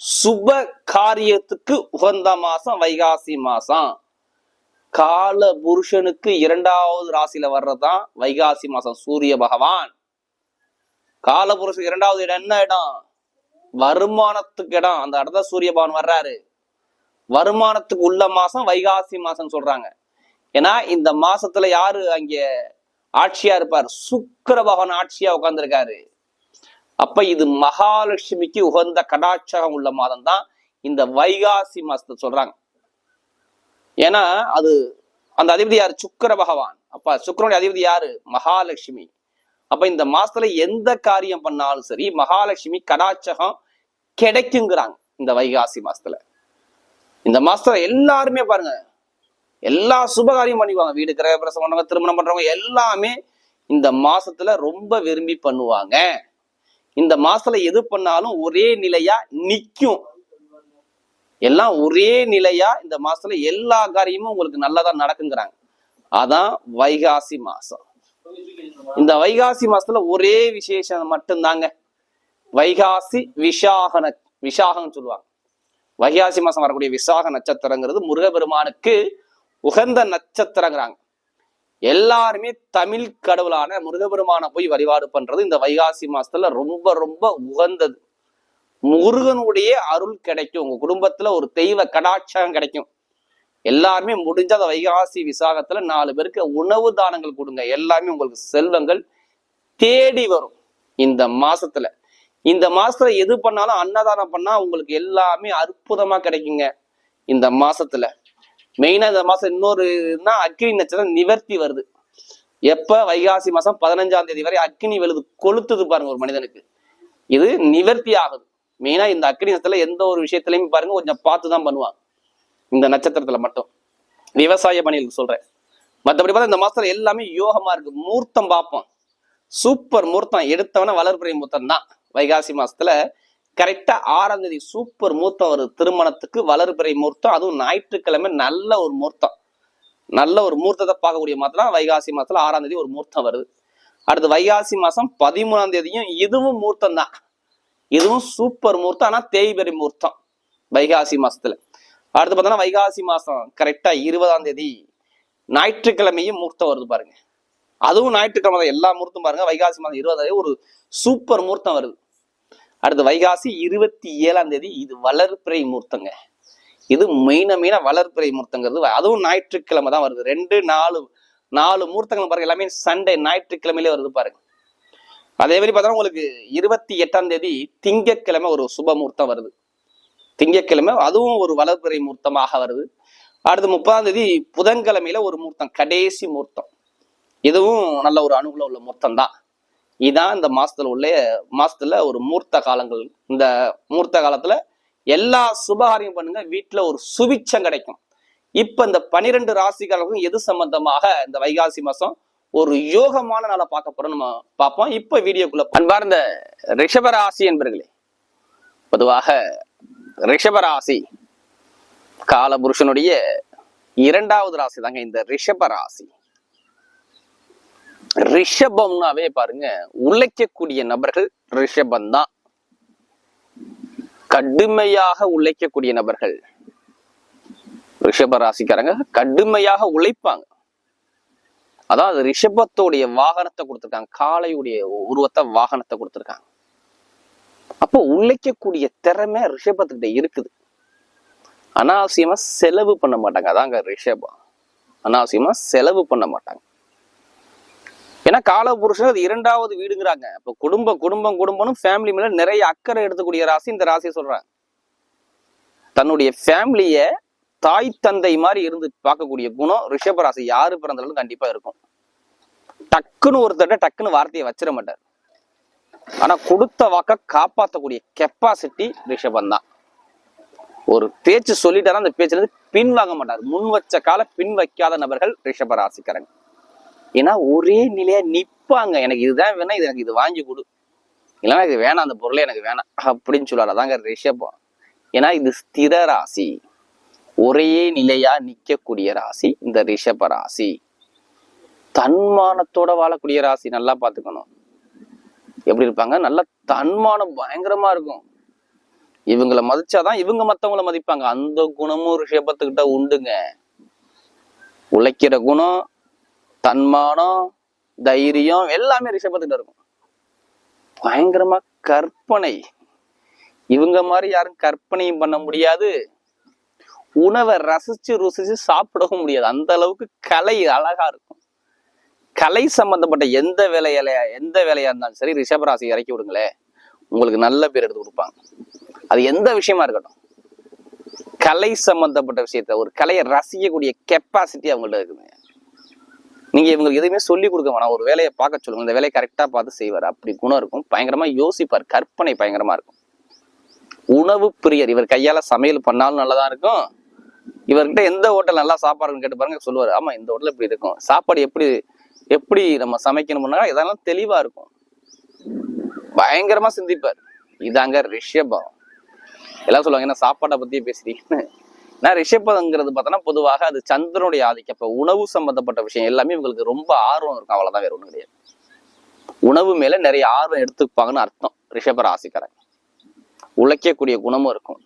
சுப காரியத்துக்கு உகந்த மாசம் வைகாசி மாசம். கால புருஷனுக்கு 2வது ராசியில வர்றதுதான் வைகாசி மாசம். சூரிய பகவான் கால புருஷன் 2வது இடம் என்ன இடம்? வருமானத்துக்கு இடம். அந்த இடத்துல சூரிய பகவான் வர்றாரு. வருமானத்துக்கு உள்ள மாசம் வைகாசி மாசம் சொல்றாங்க. ஏன்னா இந்த மாசத்துல யாரு அங்க ஆட்சியா இருப்பார்? சுக்கிர பகவான் ஆட்சியா உட்கார்ந்துருக்காரு. அப்ப இது மகாலட்சுமிக்கு உகந்த கடாட்சகம் உள்ள மாதம் தான் இந்த வைகாசி மாசத்தை சொல்றாங்க. ஏன்னா அது அந்த அதிபதி யாரு? சுக்கிர பகவான். அப்ப சுக்கிரனுடைய அதிபதி யாரு? மகாலட்சுமி. அப்ப இந்த மாசத்துல எந்த காரியம் பண்ணாலும் சரி மகாலட்சுமி கடாட்சகம் கிடைக்குங்கிறாங்க. இந்த வைகாசி மாசத்துல இந்த மாசத்துல எல்லாருமே பாருங்க எல்லா சுபகாரியம் பண்ணிக்குவாங்க. வீடு கிரக பிரசவம் பண்றவங்க, திருமணம் பண்றவங்க எல்லாமே இந்த மாசத்துல ரொம்ப விரும்பி பண்ணுவாங்க. இந்த மாசத்துல எது பண்ணாலும் ஒரே நிலையா நிக்கும். எல்லாம் ஒரே நிலையா இந்த மாசத்துல எல்லா காரியமும் உங்களுக்கு நல்லதா நடக்குங்கிறாங்க. அதான் வைகாசி மாசம். இந்த வைகாசி மாசத்துல ஒரே விசேஷம் மட்டும்தாங்க. வைகாசி விசாகம் சொல்லுவாங்க. வைகாசி மாசம் வரக்கூடிய விசாக நட்சத்திரங்கிறது முருகபெருமானுக்கு உகந்த நட்சத்திரங்கிறாங்க. எல்லாருமே தமிழ் கடவுளான முருகபெருமான போய் வழிபாடு பண்றது இந்த வைகாசி மாசத்துல ரொம்ப ரொம்ப உகந்தது. முருகனுடைய அருள் கிடைக்கும். உங்க குடும்பத்துல ஒரு தெய்வ கடாட்சகம் கிடைக்கும். எல்லாருமே முடிஞ்ச அந்த வைகாசி விசாகத்துல 4 பேருக்கு உணவு தானங்கள் கொடுங்க. எல்லாமே உங்களுக்கு செல்வங்கள் தேடி வரும். இந்த மாசத்துல எது பண்ணாலும் அன்னதானம் பண்ணா உங்களுக்கு எல்லாமே அற்புதமா கிடைக்குங்க. இந்த மாசத்துல மெயினா இந்த மாசம் இன்னொருன்னா அக்னி நட்சத்திரம் நிவர்த்தி வருது. எப்ப? வைகாசி மாசம் 15ஆம் தேதி வரை அக்னி வெளுது கொளுத்துது பாருங்க ஒரு மனிதனுக்கு. இது நிவர்த்தி ஆகுது. மெயினா இந்த அக்னி நட்சத்திரத்துல எந்த ஒரு விஷயத்திலையும் பாருங்க கொஞ்சம் பார்த்துதான் பண்ணுவாங்க. இந்த நட்சத்திரத்துல மட்டும் விவசாய பணிகளுக்கு சொல்றேன். மற்றபடி பார்த்தா இந்த மாசத்துல எல்லாமே யோகமா இருக்கு. மூர்த்தம் பார்ப்போம். சூப்பர் மூர்த்தம் எடுத்தவன வளர்பிறை மூர்த்தம் தான். வைகாசி மாசத்துல கரெக்டா 6ஆம் தேதி சூப்பர் மூர்த்தம் வருது. திருமணத்துக்கு வளர்பிறை மூர்த்தம். அதுவும் ஞாயிற்றுக்கிழமை நல்ல ஒரு மூர்த்தம். நல்ல ஒரு மூர்த்தத்தை பார்க்கக்கூடிய மாதம் வைகாசி மாசத்துல 6ஆம் தேதி ஒரு மூர்த்தம் வருது. அடுத்து வைகாசி மாசம் 13ஆம் தேதியும் இதுவும் மூர்த்தம் தான். இதுவும் சூப்பர் மூர்த்தம். ஆனா தேய்பிறை மூர்த்தம் வைகாசி மாசத்துல. அடுத்து பார்த்தோம்னா வைகாசி மாசம் கரெக்டா 20ஆம் தேதி ஞாயிற்றுக்கிழமையும் மூர்த்தம் வருது பாருங்க. அதுவும் ஞாயிற்றுக்கிழமை தான். எல்லா மூர்த்தம் பாருங்க. வைகாசி மாசம் 20ஆம் தேதி ஒரு சூப்பர் மூர்த்தம் வருது. அடுத்து வைகாசி 27ஆம் தேதி இது வளர்பிறை மூர்த்தங்க. இது மெயின வளர்பிறை மூர்த்தங்கிறது அதுவும் ஞாயிற்றுக்கிழமை தான் வருது. 2 4 மூர்த்தங்கள் பாருங்க. எல்லாமே சண்டே ஞாயிற்றுக்கிழமையிலே வருது பாருங்க. அதே மாதிரி பார்த்தா உங்களுக்கு 28ஆம் தேதி திங்கட்கிழமை ஒரு சுப மூர்த்தம் வருது. திங்கட்கிழமை அதுவும் ஒரு வளர்பிறை மூர்த்தமாக வருது. அடுத்து 30ஆம் தேதி புதன்கிழமையில ஒரு மூர்த்தம், கடைசி மூர்த்தம். இதுவும் நல்ல ஒரு அனுகூலம் உள்ள மூர்த்தம் தான். இதான் இந்த மாசத்துல ஒரு மூர்த்த காலங்கள். இந்த மூர்த்த காலத்துல எல்லா சுபகாரியம் பண்ணுங்க. வீட்டுல ஒரு சுபிச்சம் கிடைக்கும். இப்ப இந்த 12 ராசிக்காரர்களுக்கும் எது சம்பந்தமாக இந்த வைகாசி மாசம் ஒரு யோகமான நாளை பார்க்க போறோம் நம்ம பார்ப்போம். இப்ப வீடியோக்குள்ள அன்பார்ந்த ரிஷபராசி என்பர்களே, பொதுவாக ரிஷபராசி காலபுருஷனுடைய 2வது ராசி தாங்க இந்த ரிஷபராசி. ரிஷபம்னாவே பாருங்க உழைக்கக்கூடிய நபர்கள் ரிஷபம்தான். கடுமையாக உழைக்கக்கூடிய நபர்கள் ரிஷபராசிக்காரங்க கடுமையாக உழைப்பாங்க. அதாவது ரிஷபத்தோடைய வாகனத்தை கொடுத்துருக்காங்க. காளையுடைய உருவத்தை வாகனத்தை கொடுத்துருக்காங்க. அப்போ உழைக்கக்கூடிய திறமை ரிஷபத்துக்கிட்ட இருக்குது. அனாவசியமா செலவு பண்ண மாட்டாங்க. அதாங்க ரிஷபம். அனாவசியமா செலவு பண்ண மாட்டாங்க. ஏன்னா காலபுருஷன் அது 2வது வீடுங்கிறாங்க. இப்போ குடும்பம்னு ஃபேமிலி மேல நிறைய அக்கறை எடுத்துக்கூடிய ராசி இந்த ராசியை சொல்றாங்க. தன்னுடைய ஃபேமிலிய தாய் தந்தை மாதிரி இருந்து பார்க்கக்கூடிய குணம் ரிஷபராசி யாரு பிறந்தாலும் கண்டிப்பா இருக்கும். டக்குன்னு டக்குன்னு வார்த்தையை வச்சிட மாட்டார். ஆனா கொடுத்த வாக்க காப்பாற்றக்கூடிய கெப்பாசிட்டி ரிஷபம் தான். ஒரு பேச்சு சொல்லிட்டாரா அந்த பேச்சுல இருந்து பின் வாங்க மாட்டார். முன் வச்ச கால பின் வைக்காத நபர்கள் ரிஷபராசிக்காரங்க. ஏன்னா ஒரே நிலையா நிப்பாங்க. எனக்கு இதுதான் வேணா, இது எனக்கு இது வாங்கி கொடு, இல்லைன்னா இது வேணாம், அந்த பொருளை எனக்கு வேணாம் அப்படின்னு சொல்லுவாரு. அதாங்க ரிஷபம். ஏன்னா இது ஸ்திர ராசி. ஒரே நிலையா நிக்கக்கூடிய ராசி இந்த ரிஷப ராசி. தன்மானத்தோட வாழக்கூடிய ராசி. நல்லா பாத்துக்கணும். எப்படி இருப்பாங்க? நல்ல தன்மானம் பயங்கரமா இருக்கும். இவங்களை மதிச்சாதான் இவங்க மத்தவங்களை மதிப்பாங்க. அந்த குணமும் ரிஷபத்துக்கிட்ட உண்டுங்க. உழைக்கிற குணம், தன்மானம், தைரியம் எல்லாமே ரிஷபத்துக்கிட்ட இருக்கும். பயங்கரமா கற்பனை, இவங்க மாதிரி யாரும் கற்பனையும் பண்ண முடியாது. உணவை ரசிச்சு ருசிச்சு சாப்பிடவும் முடியாது. அந்த அளவுக்கு கலை அழகா இருக்கும். கலை சம்பந்தப்பட்ட எந்த வேலையா இருந்தாலும் சரி, ரிஷபராசி இறக்கி விடுங்களேன், உங்களுக்கு நல்ல பேர் எடுத்து கொடுப்பாங்க. அது எந்த விஷயமா இருக்கட்டும், கலை சம்பந்தப்பட்ட விஷயத்த, ஒரு கலையை ரசிக்கக்கூடிய கெப்பாசிட்டி அவங்கள்ட்ட இருக்குதுங்க. நீங்க இவங்களுக்கு எதுவுமே சொல்லி கொடுக்க வேணாம், ஒரு வேலையை பார்க்க சொல்லுங்க, இந்த வேலையை கரெக்டா பார்த்து செய்வார். அப்படி குணம் இருக்கும். பயங்கரமா யோசிப்பார், கற்பனை பயங்கரமா இருக்கும். உணவு பிரியர், இவர் கையால சமையல் பண்ணாலும் நல்லதா இருக்கும். இவர்கிட்ட எந்த ஹோட்டல் நல்லா சாப்பாடுன்னு கேட்டு பாருங்க, சொல்லுவாரு, ஆமா இந்த ஹோட்டல் இப்படி இருக்கும், சாப்பாடு எப்படி நம்ம சமைக்கணும்னா இதெல்லாம் தெளிவா இருக்கும். பயங்கரமா சிந்திப்பார். இதாங்க ரிஷபம். எல்லாம் சொல்லுவாங்க என்ன சாப்பாட்டை பத்தியே பேசுறீங்கன்னு. நான் ரிஷபங்கிறது பார்த்தோன்னா பொதுவாக அது சந்திரனுடைய ஆதிக்கம். இப்ப உணவு சம்பந்தப்பட்ட விஷயம் எல்லாமே இவங்களுக்கு ரொம்ப ஆர்வம் இருக்கும். அவ்வளவுதான், வேற ஒண்ணும் கிடையாது. உணவு மேல நிறைய ஆர்வம் எடுத்துப்பாங்கன்னு அர்த்தம். ரிஷப ராசிக்காரங்க உழைக்கக்கூடிய குணமும் இருக்கும்.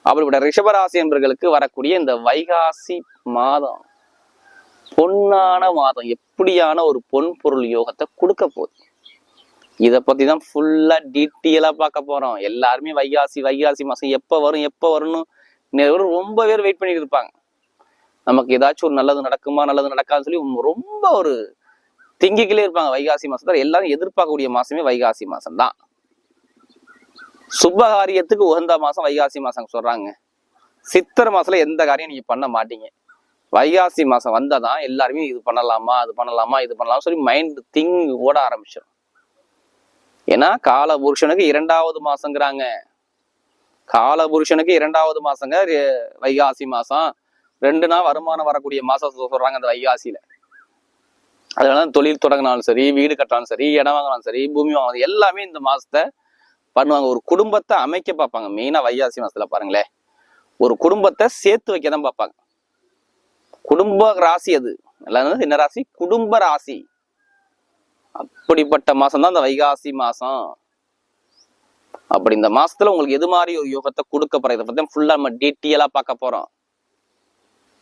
அப்படிப்பட்ட ரிஷபராசி என்பவர்களுக்கு வரக்கூடிய இந்த வைகாசி மாதம் பொன்னான மாதம். எப்படியான ஒரு பொன் பொருள் யோகத்தை கொடுக்க போகுது, இதை பத்தி தான் ஃபுல்லா டீட்டெயிலா பார்க்க போறோம். எல்லாருமே வைகாசி மாசம் எப்ப வரும்னு ரொம்ப பேர் வெயிட் பண்ணிட்டு இருப்பாங்க. நமக்கு ஏதாச்சும் ஒரு நல்லது நடக்குமா, நல்லது நடக்காதுன்னு சொல்லி ரொம்ப ஒரு திங்கிக்கிலே இருப்பாங்க. வைகாசி மாசத்துல எல்லாரும் எதிர்பார்க்கக்கூடிய மாசமே வைகாசி மாசம் தான். சுபகாரியத்துக்கு உகந்த மாசம் வைகாசி மாசம் சொல்றாங்க. சித்திரை மாசத்துல எந்த காரியம் நீங்க பண்ண மாட்டீங்க. வைகாசி மாசம் வந்தாதான் எல்லாருமே இது பண்ணலாமா, இது பண்ணலாம் சொல்லி மைண்ட் திங்க் ஓட ஆரம்பிச்சிடும். ஏன்னா கால புருஷனுக்கு 2வது மாசங்கிறாங்க. கால புருஷனுக்கு 2வது மாசங்க வைகாசி மாசம். 2 நாள் வருமானம் வரக்கூடிய மாசம் சொல்றாங்க அந்த வைகாசியில. அதனால தொழில் தொடங்கினாலும் சரி, வீடு கட்டினாலும் சரி, இடம் வாங்கினாலும் சரி, பூமி வாங்கினாலும் எல்லாமே இந்த மாசத்தை பண்ணுவாங்க. ஒரு குடும்பத்தை அமைக்க பார்ப்பாங்க. மெயினா வைகாசி மாசத்துல பாருங்களேன், ஒரு குடும்பத்தை சேர்த்து வைக்கதான் பார்ப்பாங்க. குடும்ப ராசி அது. என்ன ராசி? குடும்ப ராசி. அப்படிப்பட்ட மாசம் தான் இந்த வைகாசி மாசம். அப்படி இந்த மாசத்துல உங்களுக்கு எது மாதிரி ஒரு யோகத்தை கொடுக்க போறோம், இதை பத்தி ஃபுல்லா நம்ம டீட்டெயிலா பார்க்க போறோம்.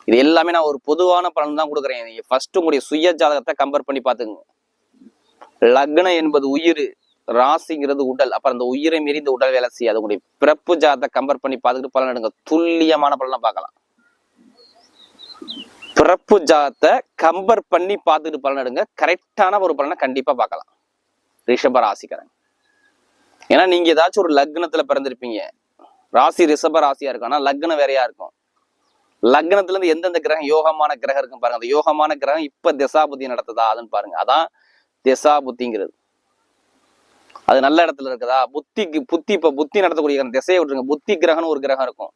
இது எல்லாமே நான் ஒரு பொதுவான பலன் தான் கொடுக்குறேன். நீங்க ஃபர்ஸ்ட் உங்களுடைய சுய ஜாதகத்தை கம்பேர் பண்ணி பாத்துங்க. லக்னம் என்பது உயிர், ராசிங்கிறது உடல். அப்புறம் அந்த உயிரை மீறி இந்த உடல் வேலை செய்யாது. உங்களுடைய பிறப்பு ஜாதகத்தை கம்பேர் பண்ணி பார்த்துட்டு பலன் எடுங்க. துல்லியமான பலனை பார்க்கலாம். பிறப்பு ஜாதகத்தை கம்பேர் பண்ணி பார்த்துட்டு பலன் எடுங்க. கரெக்டான ஒரு பலனை கண்டிப்பா பார்க்கலாம் ரிஷப ராசிக்காரங்க. ஏன்னா நீங்க ஏதாச்சும் ஒரு லக்னத்துல பிறந்திருப்பீங்க, ராசி ரிஷப ராசியா இருக்கும், ஆனா லக்னம் வேறையா இருக்கும். லக்னத்துல இருந்து எந்தெந்த கிரகம் யோகமான கிரகம் இருக்கும் பாருங்க. அந்த யோகமான கிரகம் இப்ப திசாபுத்தி நடத்துதா அதுன்னு பாருங்க. அதான் திசா புத்திங்கிறது. அது நல்ல இடத்துல இருக்குதா, புத்தி நடத்தக்கூடிய திசையை விட்டுருங்க. புத்தி கிரகம்னு ஒரு கிரகம் இருக்கும்,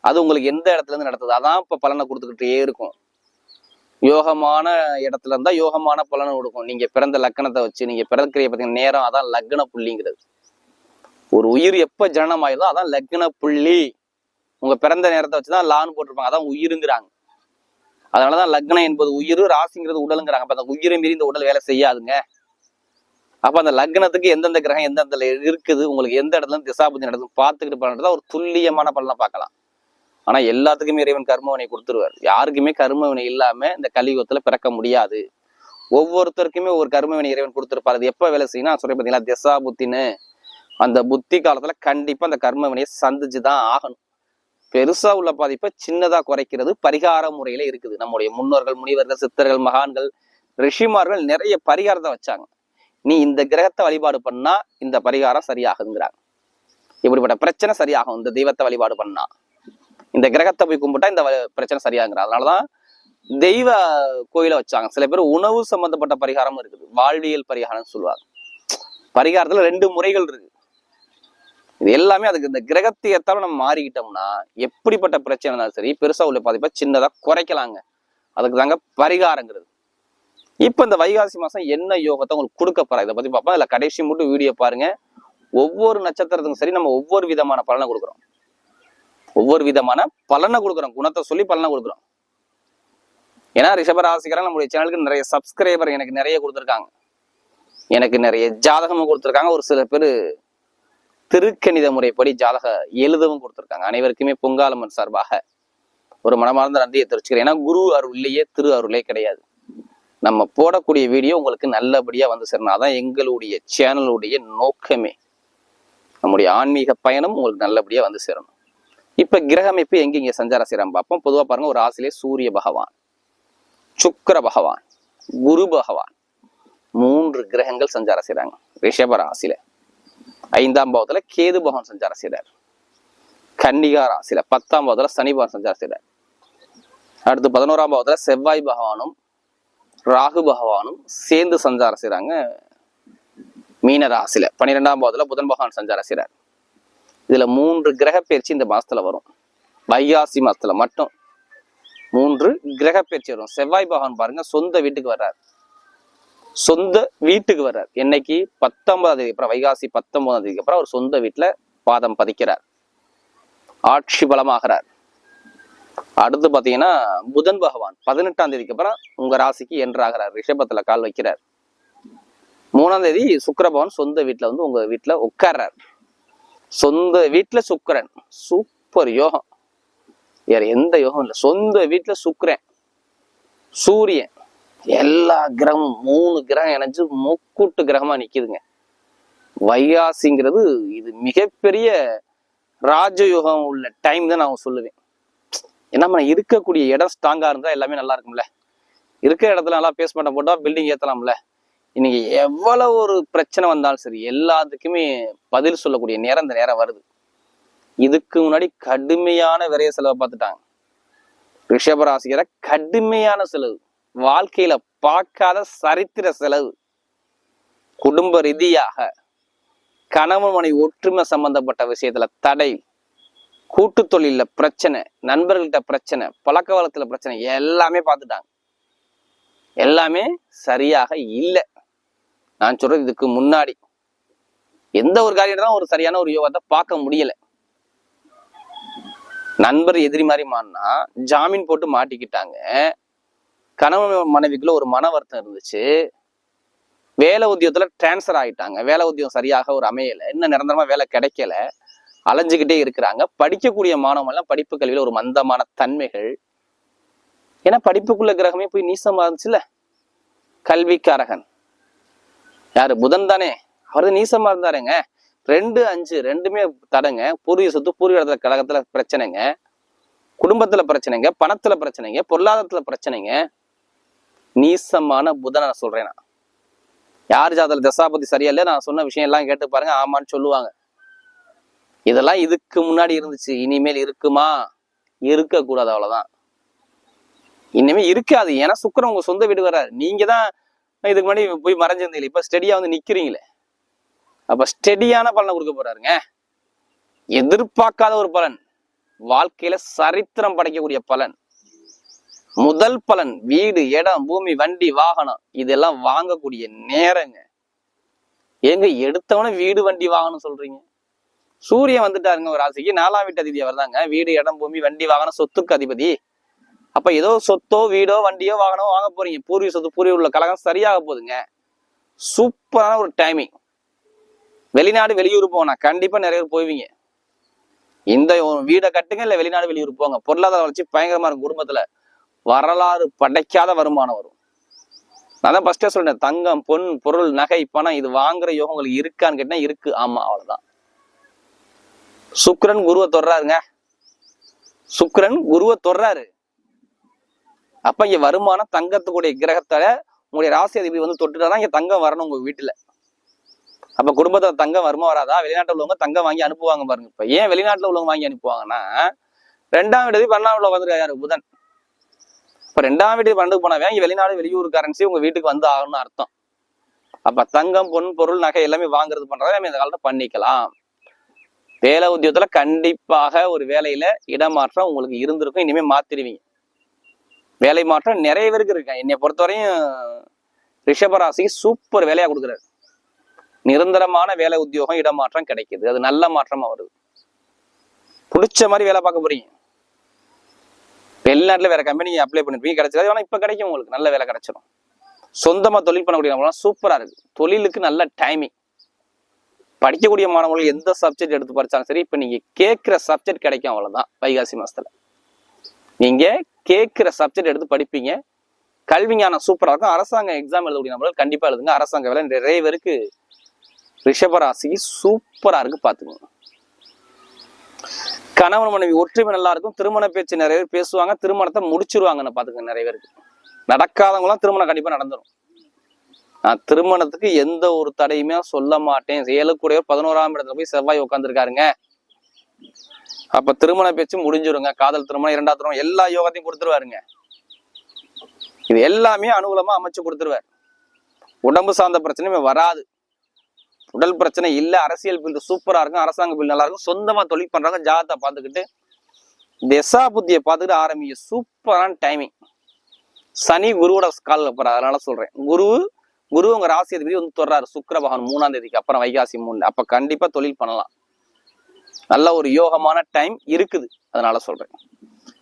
அது உங்களுக்கு எந்த இடத்துல இருந்து நடத்துது, அதான் இப்ப பலனை கொடுத்துக்கிட்டே இருக்கும். யோகமான இடத்துல இருந்தா யோகமான பலனை கொடுக்கும். நீங்க பிறந்த லக்கணத்தை வச்சு நீங்க பிறக்கிற பார்த்தீங்கன்னா நேரம், அதான் லக்ன புள்ளிங்கிறது. ஒரு உயிர் எப்ப ஜனனம் ஆயுதோ அதான் லக்ன புள்ளி. உங்க பிறந்த நேரத்தை வச்சுதான் லான்னு போட்டிருப்பாங்க, அதான் உயிருங்கிறாங்க. அதனாலதான் லக்னம் என்பது உயிர், ராசிங்கிறது உடலுங்கிறாங்க. அப்ப அந்த உயிரை மீறி இந்த உடல் வேலை செய்யாதுங்க. அப்ப அந்த லக்னத்துக்கு எந்தெந்த கிரகம் எந்தெந்த இருக்குது, உங்களுக்கு எந்த இடத்துல இருந்து திசாபுத்தி நடக்கும் பார்த்துக்கிட்டு பலன்றதா ஒரு துல்லியமான பலனை பார்க்கலாம். ஆனா எல்லாத்துக்குமே இறைவன் கர்மவினை கொடுத்துருவார். யாருக்குமே கர்மவினை இல்லாம இந்த கலியுகத்துல பிறக்க முடியாது. ஒவ்வொருத்தருக்குமே ஒவ்வொரு கர்மவினை இறைவன் கொடுத்துருப்பாரு. அது எப்ப வேலை செய்யணும் சொல்ற பாத்தீங்களா, திசா புத்தின்னு. அந்த புத்தி காலத்துல கண்டிப்பா அந்த கர்மவினையை சந்திச்சுதான் ஆகணும். பெருசா உள்ள பாதிப்பை சின்னதா குறைக்கிறது பரிகார முறையில இருக்குது. நம்முடைய முன்னோர்கள், முனிவர்கள், சித்தர்கள், மகான்கள், ரிஷிமார்கள் நிறைய பரிகாரத்தை வச்சாங்க. நீ இந்த கிரகத்தை வழிபாடு பண்ணா இந்த பரிகாரம் சரியாகுங்கிறாங்க. இப்படிப்பட்ட பிரச்சனை சரியாகும் இந்த தெய்வத்தை வழிபாடு பண்ணா, இந்த கிரகத்தை போய் கும்பிட்டா இந்த பிரச்சனை சரியாகுங்கிற. அதனாலதான் தெய்வ கோயில வச்சாங்க. சில பேர் உணவு சம்பந்தப்பட்ட பரிகாரமும் இருக்குது, வாழ்வியல் பரிகாரம் சொல்லுவாங்க. பரிகாரத்துல 2 முறைகள் இருக்கு. இது எல்லாமே அதுக்கு இந்த கிரகத்தை ஏத்தாலும் நம்ம மாறிக்கிட்டோம்னா எப்படிப்பட்ட பிரச்சனை இருந்தாலும் சரி பெருசா உள்ள பாதிப்பை சின்னதா குறைக்கலாங்க. அதுக்கு தாங்க பரிகாரங்கிறது. இப்ப இந்த வைகாசி மாசம் என்ன யோகத்தை உங்களுக்கு கொடுக்க போறா இதை பத்தி பார்ப்போம். அதுல கடைசி மட்டும் வீடியோ பாருங்க. ஒவ்வொரு நட்சத்திரத்துக்கும் சரி நம்ம ஒவ்வொரு விதமான பலனை கொடுக்குறோம். ஒவ்வொரு விதமான பலனை கொடுக்குறோம், குணத்தை சொல்லி பலனை கொடுக்குறோம். ஏன்னா ரிஷபராசிக்காரங்க நம்முடைய சேனலுக்கு நிறைய சப்ஸ்கிரைபர் எனக்கு நிறைய கொடுத்துருக்காங்க, எனக்கு நிறைய ஜாதகமும் கொடுத்துருக்காங்க. ஒரு சில பேர் திருக்கணித முறைப்படி ஜாதக எழுதவும் கொடுத்துருக்காங்க. அனைவருக்குமே பொங்காலம்மன் சார்பாக ஒரு மனமார்ந்த நன்றியை தெரிவிச்சுக்கிறேன். ஏன்னா குரு அருள் இல்லையே திரு அருளே கிடையாது. நம்ம போடக்கூடிய வீடியோ உங்களுக்கு நல்லபடியா வந்து சேரணும். அதான் எங்களுடைய சேனலுடைய நோக்கமே. நம்முடைய ஆன்மீக பயணம் உங்களுக்கு நல்லபடியா வந்து சேரணும். இப்ப கிரக அமைப்பு எங்க சஞ்சார செய்யறாங்க பார்ப்போம். பொதுவா பாருங்க, ஒரு ராசியிலே சூரிய பகவான், சுக்கிர பகவான், குரு பகவான் 3 கிரகங்கள் சஞ்சாரம் செய்யறாங்க. ரிஷப ராசியில 5ஆம் பாவத்துல கேது பகவான் சஞ்சாரம் செய்யறார். கன்னிகா ராசியில 10ஆம் பாவத்துல சனி பகவான் சஞ்சாரம் செய்யறார். அடுத்து 11ஆம் பாவத்துல செவ்வாய் பகவானும் ராகு பகவானும் சேர்ந்து சஞ்சாரம் செய்யறாங்க. மீன ராசியில 12ஆம் பாவத்துல புதன் பகவான் சஞ்சாரம் செய்யறார். இதுல 3 கிரக பயிற்சி இந்த மாசத்துல வரும். வைகாசி மாசத்துல மட்டும் 3 கிரக பயிற்சி வரும். செவ்வாய் பகவான் பாருங்க சொந்த வீட்டுக்கு வர்றார். சொந்த வீட்டுக்கு வர்றார் என்னைக்கு 19ஆம் தேதி அப்புறம், வைகாசி 19ஆம் தேதிக்கு அப்புறம் அவர் சொந்த வீட்டுல பாதம் பதிக்கிறார், ஆட்சி பலமாகிறார். அடுத்து பாத்தீங்கன்னா புதன் பகவான் 18ஆம் தேதிக்கு அப்புறம் உங்க ராசிக்கு என்றாகிறார், ரிஷபத்துல கால் வைக்கிறார். 3ஆம் தேதி சுக்கிர பகவான் சொந்த வீட்டுல வந்து உங்க வீட்டுல உட்கார்றார். சொந்த வீட்டுல சுக்கிரன், சூப்பர் யோகம். வேற எந்த யோகம் இல்லை. சொந்த வீட்டுல சுக்கிரன், சூரியன், எல்லா கிரகமும் 3 கிரகம் இணைஞ்சு முக்கூட்டு கிரகமா நிக்குதுங்க. வைகாசிங்கிறது இது மிகப்பெரிய ராஜயோகம் உள்ள டைம் தான் நான் சொல்லுவேன். ஏன்னா நம்ம இருக்கக்கூடிய இடம் ஸ்ட்ராங்கா இருந்தா எல்லாமே நல்லா இருக்கும்ல. இருக்கிற இடத்துல நல்லா பேஸ்மெண்ட் போட்டா பில்டிங் ஏத்தலாம்ல. இன்னைக்கு எவ்வளவு ஒரு பிரச்சனை வந்தாலும் சரி எல்லாத்துக்குமே பதில் சொல்லக்கூடிய நேரம் இந்த நேரம் வருது. இதுக்கு முன்னாடி கடுமையான விரைய செலவை பார்த்துட்டாங்க. ரிஷபராசிகர கடுமையான செலவு, வாழ்க்கையில பார்க்காத சரித்திர செலவு, குடும்ப ரீதியாக கணவன் மனைவி ஒற்றுமை சம்பந்தப்பட்ட விஷயத்துல தடை, கூட்டு தொழில பிரச்சனை, நண்பர்கள்ட்ட பிரச்சனை, பழக்க வழக்கத்துல பிரச்சனை, எல்லாமே பார்த்துட்டாங்க. எல்லாமே சரியாக இல்லை. நான் சொல்றது இதுக்கு முன்னாடி எந்த ஒரு காரியத்தான் ஒரு சரியான ஒரு யோகத்தை பார்க்க முடியல. நண்பர் எதிரி மாதிரி மாறினா ஜாமீன் போட்டு மாட்டிக்கிட்டாங்க. கணவன் மனைவிக்குள்ள ஒரு மன வருத்தம் இருந்துச்சு. வேலை உத்தியோகத்துல டிரான்ஸ்பர் ஆயிட்டாங்க. வேலை உத்தியோகம் சரியாக ஒரு அமையல, இன்னும் நிரந்தரமா வேலை கிடைக்கல, அலைஞ்சுக்கிட்டே இருக்கிறாங்க. படிக்கக்கூடிய மாணவன் எல்லாம் படிப்பு கல்வியில ஒரு மந்தமான தன்மைகள். ஏன்னா படிப்புக்குள்ள கிரகமே போய் நீசமா இருந்துச்சுல. கல்விக்காரகன் யாரு? புதன் தானே. அவரது நீசமா இருந்தாருங்க. 2, 5 ரெண்டுமே தடங்க. பூர்வீக சொத்து, பூர்வீக கழகத்துல பிரச்சனைங்க, குடும்பத்துல பிரச்சனைங்க, பணத்துல பிரச்சனைங்க, பொருளாதாரத்துல பிரச்சனைங்க. நீசமான புதனை நான் சொல்றேன். நான் யார் ஜாதகத்துல தசாபதி சரியா இல்ல, நான் சொன்ன விஷயம் எல்லாம் கேட்டு பாருங்க, ஆமான்னு சொல்லுவாங்க. இதெல்லாம் இதுக்கு முன்னாடி இருந்துச்சு, இனிமேல் இருக்குமா? இருக்க கூடாது, அவ்வளவுதான். இனிமே இருக்காது. ஏன்னா சுக்கிரன் உங்க சொந்த வீடு வர்றாரு. நீங்க தான் இதுக்கு முன்னாடி போய் மறைஞ்சிருந்தீங்க, இப்ப ஸ்டெடியா வந்து நிக்கிறீங்களே. அப்ப ஸ்டெடியான பலனை கொடுக்க போறாருங்க. எதிர்பார்க்காத ஒரு பலன், வாழ்க்கையில சரித்திரம் படைக்கக்கூடிய பலன். முதல் பலன் வீடு, இடம், பூமி, வண்டி, வாகனம் இதெல்லாம் வாங்கக்கூடிய நேரங்க. ஏங்க எடுத்தவன வீடு, வண்டி, வாகனம் சொல்றீங்க? சூரியன் வந்துட்டாருங்க ஒரு ராசிக்கு, 4ஆம் வீட்டு அதிபதி அவர்தாங்க. வீடு, இடம், பூமி, வண்டி, வாகனம், சொத்துக்கு அதிபதி. அப்ப ஏதோ சொத்தோ வீடோ வண்டியோ வாகனமோ வாங்க போறீங்க. பூர்வீக சொத்து, பூர்வீக உள்ள கழகம் சரியாக போகுதுங்க. சூப்பரான ஒரு டைமிங். வெளிநாடு வெளியூர் போனா கண்டிப்பா நிறைய பேர் போய்வீங்க. இந்த வீடை கட்டுங்க, இல்ல வெளிநாடு வெளியூர் போங்க. பொருளாதார வளர்ச்சி பயங்கரமா இருக்கும். குடும்பத்துல வரலாறு படைக்காத வருமானம் வரும். நான் தான் ஃபர்ஸ்டே சொல்றேன், தங்கம், பொன், பொருள், நகை, பணம் இது வாங்குற யோகம் உங்களுக்கு இருக்கான்னு கேட்டா இருக்கு. ஆமா, அவ்வளவுதான். சுக்கிரன் குருவை தொடுறாருங்க. சுக்கிரன் குருவை தொடுறாரு. அப்ப இங்க வருமானம் தங்கத்துக்குடைய கிரகத்தால உங்களுடைய ராசி அதிபதி வந்து தொட்டுட்டாதான் இங்க தங்கம் வரணும் உங்க வீட்டுல. அப்ப குடும்பத்துல தங்கம் வருமா வராதா? வெளிநாட்டுல உள்ளவங்க தங்கம் வாங்கி அனுப்புவாங்க பாருங்க. இப்ப ஏன் வெளிநாட்டுல உள்ளவங்க வாங்கி அனுப்புவாங்கன்னா, 2ஆம் வீடு 12ஆம் வீட்டுல வந்துருக்காரு யாரு? புதன். இப்ப 2ஆம் வீடு 12க்கு போனாவே இங்க வெளிநாடு வெளியூர் கரன்சி உங்க வீட்டுக்கு வந்து ஆகணும்னு அர்த்தம். அப்ப தங்கம், பொன், பொருள், நகை எல்லாமே வாங்குறது பண்றதை நம்ம இந்த காலத்துல பண்ணிக்கலாம். வேலை உத்தியோகத்துல கண்டிப்பாக ஒரு வேலையில இடமாற்றம் உங்களுக்கு இருந்திருக்கும். இனிமே மாத்திடுவீங்க. வேலை மாற்றம் நிறைய பேருக்கு இருக்கு. என்னை பொறுத்தவரையும் ரிஷபராசிக்கு சூப்பர் வேலையா கொடுக்குறாரு. நிரந்தரமான வேலை உத்தியோகம் இடமாற்றம் கிடைக்குது. அது நல்ல மாற்றமா வருது. பிடிச்ச மாதிரி வேலை பார்க்க போறீங்க. வெளிநாட்டுல வேற கம்பெனி அப்ளை பண்ணிருப்பீங்க, கிடைச்சிடாது. ஆனா இப்ப கிடைக்கும், உங்களுக்கு நல்ல வேலை கிடைச்சிடும். சொந்தமா தொழில் பண்ணக்கூடிய சூப்பரா இருக்கு. தொழிலுக்கு நல்ல டைமிங். படிக்கக்கூடிய மாணவர்கள் எந்த சப்ஜெக்ட் எடுத்து படிச்சாலும் சரி, இப்ப நீங்க கேட்கிற சப்ஜெக்ட் கிடைக்கும், அவ்வளவுதான். வைகாசி மாசத்துல நீங்க கேட்கிற சப்ஜெக்ட் எடுத்து படிப்பீங்க. கல்விஞானம் சூப்பரா இருக்கும். அரசாங்க எக்ஸாம் எழுதக்கூடிய நபர்கள் கண்டிப்பா எழுதுங்க. அரசாங்க வேலை நிறைய பேருக்கு ரிஷபராசிக்கு சூப்பரா இருக்கு, பாத்துக்கோங்க. கணவன் மனைவி ஒற்றுமை நல்லா இருக்கும். திருமண பேச்சு நிறைய பேர் பேசுவாங்க, திருமணத்தை முடிச்சிருவாங்கன்னு பாத்துக்கோங்க. நிறைய பேருக்கு நடக்காதவங்களாம் திருமணம் கண்டிப்பா நடந்துடும். நான் திருமணத்துக்கு எந்த ஒரு தடையுமே சொல்ல மாட்டேன். 7 11ஆம் இடத்துல போய் செவ்வாய் உட்காந்துருக்காருங்க. அப்ப திருமண பேச்சு முடிஞ்சிருங்க. காதல் திருமணம், 2வது திருமணம், எல்லா யோகத்தையும் கொடுத்துருவாருங்க. இது எல்லாமே அனுகூலமா அமைச்சு கொடுத்துருவார். உடம்பு சார்ந்த பிரச்சனையுமே வராது. உடல் பிரச்சனை இல்ல. அரசியல் பில் சூப்பரா இருக்கும். அரசாங்க பில் நல்லா இருக்கும். சொந்தமா தொழில் பண்றாங்க. ஜாதத்தை பார்த்துக்கிட்டு திசா புத்தியை பார்த்துக்கிட்டு ஆரம்பிங்க. சூப்பரான டைமிங். சனி குருவோட கால் போறாரு. அதனால சொல்றேன், குரு உங்க ராசி அதிபதி வந்து தொடர்றாரு. சுக்கிர பகவான் 3ஆம் தேதிக்கு அப்புறம், வைகாசி 3. அப்ப கண்டிப்பா தொழில் பண்ணலாம். நல்ல ஒரு யோகமான டைம் இருக்குது. அதனால சொல்றேன்,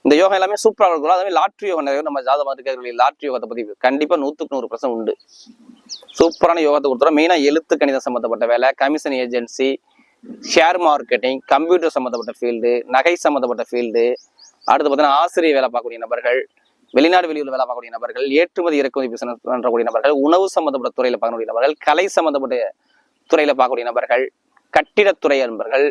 இந்த யோகம் எல்லாமே சூப்பரா இருக்கும். அதே லாட்ரி யோகம் நிறைய நம்ம ஜாதகம் இருக்கிற லாட்ரி யோகத்தை பத்தி கண்டிப்பா 100% உண்டு. சூப்பரான யோகத்தை கொடுத்துறோம். மெயினா எழுத்து கணிதம் சம்பந்தப்பட்ட வேலை, commission agency, share marketing, computer சம்பந்தப்பட்ட ஃபீல்டு, நகை சம்பந்தப்பட்ட ஃபீல்டு, அடுத்து பார்த்தீங்கன்னா ஆசிரியர் வேலை பார்க்கக்கூடிய நபர்கள், வெளிநாடு வெளியூர் வேலை பார்க்கக்கூடிய நபர்கள், ஏற்றுமதி இறக்குமதி பிசினஸ் பண்றக்கூடிய நபர்கள், உணவு சம்பந்தப்பட்ட துறையில பார்க்கக்கூடிய நபர்கள், கலை சம்பந்தப்பட்ட துறையில பார்க்கக்கூடிய நபர்கள், கட்டிடத்துறை நபர்கள்,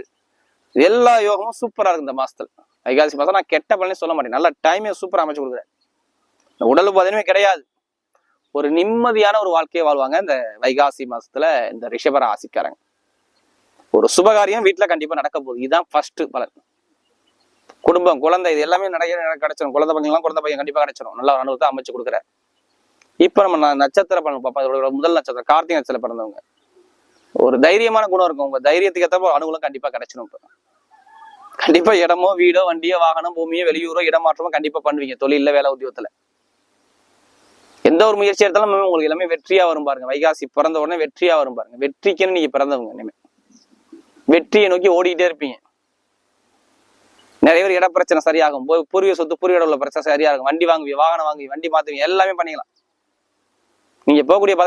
எல்லா யோகமும் சூப்பரா இருக்கு இந்த மாசத்துல. வைகாசி மாசம் நான் கெட்ட பலனே சொல்ல மாட்டேன். நல்ல டைமே சூப்பரா அமைச்சு கொடுக்குறேன். உடல் உபாதையுமே கிடையாது. ஒரு நிம்மதியான ஒரு வாழ்க்கையை வாழ்வாங்க இந்த வைகாசி மாசத்துல இந்த ரிஷப ராசிக்காரங்க. ஒரு சுபகாரியம் வீட்டுல கண்டிப்பா நடக்க போகுது. இதுதான் ஃபர்ஸ்ட் பலன். குடும்பம், குழந்தை, இது எல்லாமே கிடைச்சிடும். குழந்தை பையன் கண்டிப்பா கிடைச்சிடும். நல்ல அனுபவத்தை அமைச்சு கொடுக்குற. இப்ப நம்ம நட்சத்திர பலன் பார்ப்போம். முதல் நட்சத்திரம் கார்த்திகை நட்சத்திரம் பிறந்தவங்க. ஒரு தைரியமான குணம் இருக்கும். உங்க தைரியத்துக்கு ஏற்ற அனுகூலம் கண்டிப்பா கிடைச்சிடும். இப்ப கண்டிப்பா இடமோ, வீடோ, வண்டியோ, வாகனம், பூமியோ, வெளியூரோ, இடமாற்றமோ கண்டிப்பா பண்ணுவீங்க. தொழில, வேலை, உத்தியோகத்துல எந்த ஒரு முயற்சி எடுத்தாலும் உங்களுக்கு எல்லாமே வெற்றியா வரும் பாருங்க. வைகாசி பிறந்த உடனே வெற்றியா வரும் பாருங்க. வெற்றிக்குன்னு நீங்க பிறந்தவங்க. இனிமே வெற்றியை நோக்கி ஓடிக்கிட்டே இருப்பீங்க. நிறைய பேர் இட பிரச்சனை சரியாகும். பூர்வீக சொத்து, பூர்வீக உள்ள பிரச்சனை சரியாகும். வண்டி வாங்குவீங்க, வாகனம் வாங்குவீங்க, வண்டி மாத்துவீங்க, எல்லாமே பண்ணிக்கலாம். நீங்க போகக்கூடிய